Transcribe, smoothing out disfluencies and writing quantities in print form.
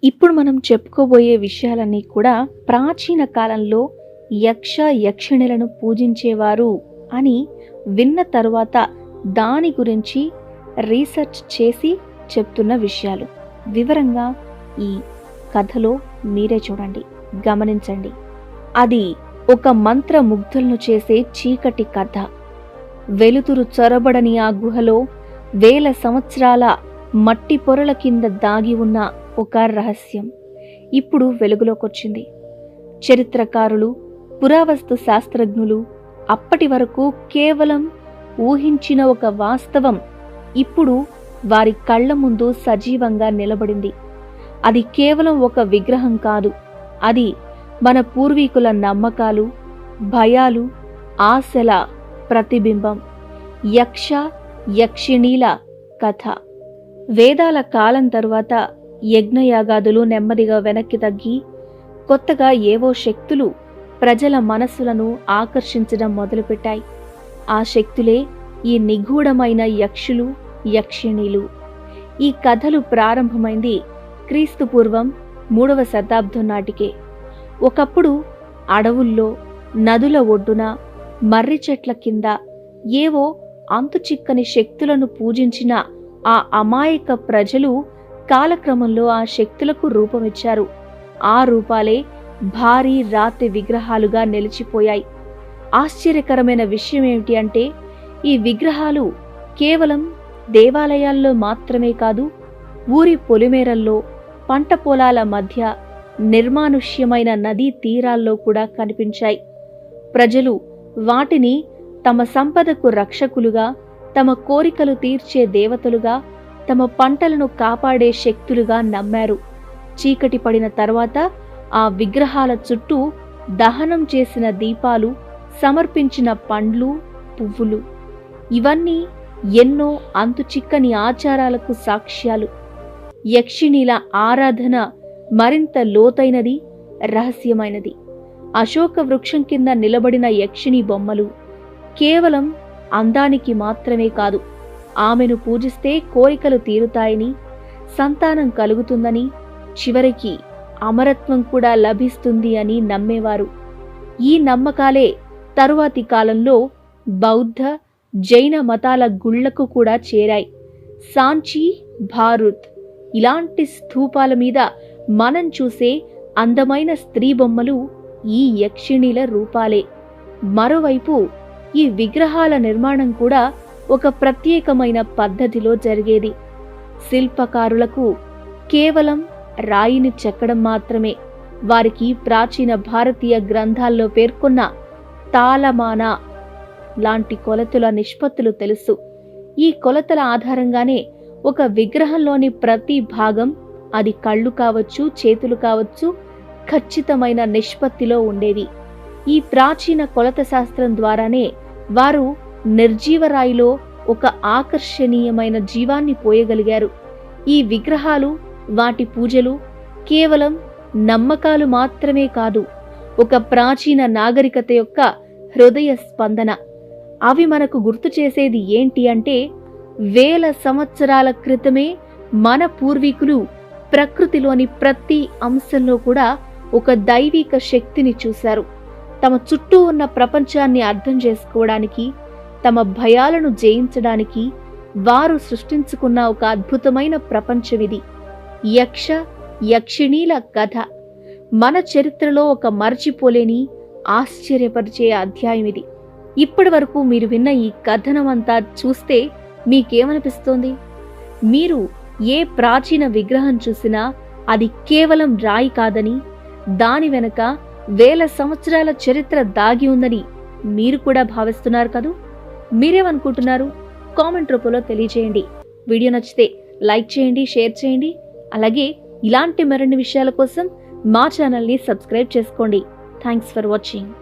ఇప్పుడు మనం చెప్పుకోబోయే విషయాలన్నీ కూడా ప్రాచీన కాలంలో యక్ష యక్షిణులను పూజించేవారు అని విన్న తరువాత దాని గురించి రీసెర్చ్ చేసి చెప్తున్న విషయాలు. వివరంగా ఈ కథలో మీరే చూడండి, గమనించండి. అది ఒక మంత్రముగ్ధులను చేసే చీకటి కథ. వెలుతురు చొరబడని ఆ గుహలో వేల సంవత్సరాల మట్టి పొరల కింద దాగి ఉన్న ఒక రహస్యం ఇప్పుడు వెలుగులోకొచ్చింది. చరిత్రకారులు, పురావస్తు శాస్త్రజ్ఞులు అప్పటి వరకు కేవలం ఊహించిన ఒక వాస్తవం ఇప్పుడు వారి కళ్ల ముందు సజీవంగా నిలబడింది. అది కేవలం ఒక విగ్రహం కాదు, అది మన పూర్వీకుల నమ్మకాలు, భయాలు, ఆశల ప్రతిబింబం. యక్ష యక్షిణీల కథ. వేదాల కాలం తరువాత యజ్ఞయాగాదులు నెమ్మదిగా వెనక్కి తగ్గి కొత్తగా ఏవో శక్తులు ప్రజల మనస్సులను ఆకర్షించడం మొదలుపెట్టాయి. ఆ శక్తులే ఈ నిగూఢమైన యక్షులు, యక్షిణీలు. ఈ కథలు ప్రారంభమైంది క్రీస్తుపూర్వం 3వ శతాబ్దం నాటికే. ఒకప్పుడు అడవుల్లో, నదుల ఒడ్డున, మర్రి చెట్ల కింద ఏవో అంతుచిక్కని శక్తులను పూజించిన ఆ అమాయక ప్రజలు కాలక్రమంలో ఆ శక్తులకు రూపమిచ్చారు. ఆ రూపాలే భారీ రాతి విగ్రహాలుగా నిలిచిపోయాయి. ఆశ్చర్యకరమైన విషయం ఏమిటి అంటే, ఈ విగ్రహాలు కేవలం దేవాలయాల్లో మాత్రమే కాదు, ఊరి పొలిమేరల్లో, పంట పొలాల మధ్య, నిర్మానుష్యమైన నదీ తీరాల్లో కూడా కనిపించాయి. ప్రజలు వాటిని తమ సంపదకు రక్షకులుగా, తమ కోరికలు తీర్చే దేవతలుగా, తమ పంటలను కాపాడే శక్తులుగా నమ్మారు. చీకటి పడిన తర్వాత ఆ విగ్రహాల చుట్టూ దహనం చేసిన దీపాలు, సమర్పించిన పండ్లు, పువ్వులు, ఇవన్నీ ఎన్నో అంతుచిక్కని ఆచారాలకు సాక్ష్యాలు. యక్షిణీల ఆరాధన మరింత లోతైనది, రహస్యమైనది. అశోక వృక్షం కింద నిలబడిన యక్షిణి బొమ్మలు కేవలం అందానికి మాత్రమే కాదు, ఆమెను పూజిస్తే కోరికలు తీరుతాయని, సంతానం కలుగుతుందని, చివరికి అమరత్వం కూడా లభిస్తుంది అని నమ్మేవారు. ఈ నమ్మకాలే తరువాతి కాలంలో బౌద్ధ, జైన మతాల గుళ్లకు కూడా చేరాయి. సాంచి, భారత్ ఇలాంటి స్థూపాల మీద మనం చూసే అందమైన స్త్రీ బొమ్మలు ఈ యక్షిణీల రూపాలే. మరోవైపు ఈ విగ్రహాల నిర్మాణం కూడా ఒక ప్రత్యేకమైన పద్ధతిలో జరిగేది. శిల్పకారులకు కేవలం రాయిని చెక్కడం మాత్రమే వారికి ప్రాచీన భారతీయ గ్రంథాల్లో పేర్కొన్న తాళమాన లాంటి కొలతల నిష్పత్తులు తెలుసు. ఈ కొలతల ఆధారంగానే ఒక విగ్రహంలోని ప్రతి భాగం, అది కళ్ళు కావచ్చు, చేతులు కావచ్చు, ఖచ్చితమైన నిష్పత్తిలో ఉండేవి. ఈ ప్రాచీన కొలత శాస్త్రం ద్వారానే వారు నిర్జీవరాయిలో ఒక ఆకర్షణీయమైన జీవాన్ని పోయగలిగారు. ఈ విగ్రహాలు, వాటి పూజలు కేవలం నమ్మకాలు మాత్రమే కాదు, ఒక ప్రాచీన నాగరికత యొక్క హృదయ స్పందన. అవి మనకు గుర్తు చేసేది ఏంటి అంటే, వేల సంవత్సరాల క్రితమే మన పూర్వీకులు ప్రకృతిలోని ప్రతి అంశంలో కూడా ఒక దైవిక శక్తిని చూశారు. తమ చుట్టూ ఉన్న ప్రపంచాన్ని అర్థం చేసుకోవడానికి, తమ భయాలను జయించడానికి వారు సృష్టించుకున్న ఒక అద్భుతమైన ప్రపంచమిది. యక్ష యక్షిణీల కథ మన చరిత్రలో ఒక మరచిపోలేని, ఆశ్చర్యపరిచే అధ్యాయం ఇది. ఇప్పటి వరకు మీరు విన్న ఈ కథనమంతా చూస్తే మీకేమనిపిస్తోంది? మీరు ఏ ప్రాచీన విగ్రహం చూసినా అది కేవలం రాయి కాదని, దాని వెనక వేల సంవత్సరాల చరిత్ర దాగి ఉందని మీరు కూడా భావిస్తున్నారు కదూ? మీరేమనుకుంటున్నారు? కామెంట్ రూపంలో తెలియజేయండి. వీడియో నచ్చితే లైక్ చేయండి, షేర్ చేయండి. అలాగే ఇలాంటి మరిన్ని విషయాల కోసం మా ఛానల్ని సబ్స్క్రైబ్ చేసుకోండి. Thanks for watching.